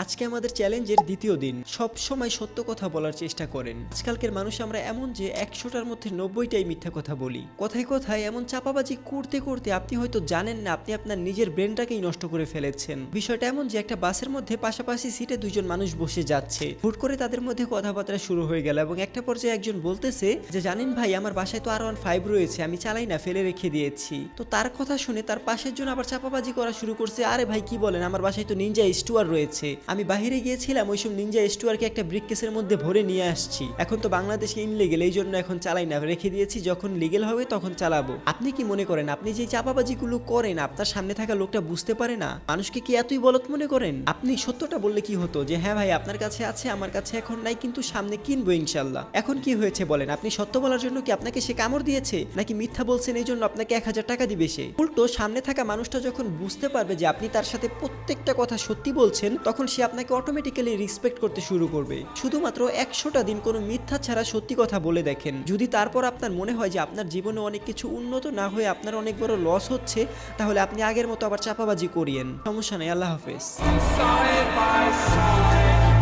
আজকে আমাদের চ্যালেঞ্জের দ্বিতীয় দিন। সব সময় সত্য কথা বলার চেষ্টা করেন। আজকালকের মানুষ আমরা এমন যে 100টার মধ্যে 90টাই মিথ্যা কথা বলি। কথায় কথায় এমন চাপাবাজি করতে করতে আপনি হয়তো জানেন না আপনি আপনার নিজের ব্রেনটাকেই নষ্ট করে ফেলেছেন। বিষয়টা এমন যে একটা বাসের মধ্যে পাশাপাশি সিটে দুইজন মানুষ বসে যাচ্ছে, হুট করে তাদের মধ্যে কথাবার্তা শুরু হয়ে গেল এবং একটা পর্যায়ে একজন বলতেছে যে জানেন ভাই, আমার বাসায় তো R15 রয়েছে, আমি চালাই না, ফেলে রেখে দিয়েছি। তো তার কথা শুনে তার পাশের জন আবার চাপাবাজি করা শুরু করছে, আরে ভাই কি বলেন, আমার বাসায় তো নিনজা স্টুয়ার রয়েছে, আমি বাইরে গিয়েছিলাম ওইসব নিনজা স্টুয়ারকে একটা ব্রিককেসের মধ্যে ভরে নিয়ে আসছি, এখন তো বাংলাদেশে ইনলিগেল, এই জন্য এখন চালাই না, রেখে দিয়েছি, যখন লিগেল হবে তখন চালাবো। আপনি কি মনে করেন আপনি যে চাপাবাজিগুলো করেন আপনার সামনে থাকা লোকটা বুঝতে পারে না? মানুষকে কি এতই বলত মনে করেন? আপনি সত্যটা বললে কি হতো যে হ্যাঁ ভাই আপনার কাছে আছে, আমার কাছে এখন নাই, কিন্তু সামনে কিনবো ইনশাল্লাহ। এখন কি হয়েছে বলেন? আপনি সত্য বলার জন্য কি আপনাকে সে কামড় দিয়েছে, নাকি মিথ্যা বলছেন এই জন্য আপনাকে 1000 টাকা দিবে সে? উল্টো সামনে থাকা মানুষটা যখন বুঝতে পারবে যে আপনি তার সাথে প্রত্যেকটা কথা সত্যি বলছেন, তখন সে আপনাকে অটোমেটিক্যালি রেসপেক্ট করতে শুরু করবে। শুধুমাত্র 100টা দিন কোনো মিথ্যা ছাড়া সত্যি কথা বলে দেখেন। যদি তারপর আপনার মনে হয় যে আপনার জীবনে অনেক কিছু উন্নত না হয়ে আপনার অনেক বড় লস হচ্ছে, তাহলে আপনি আগের মতো আবার চাপাবাজি করিয়েন, সমস্যা নেই। আল্লাহ হাফেজ। Side by side.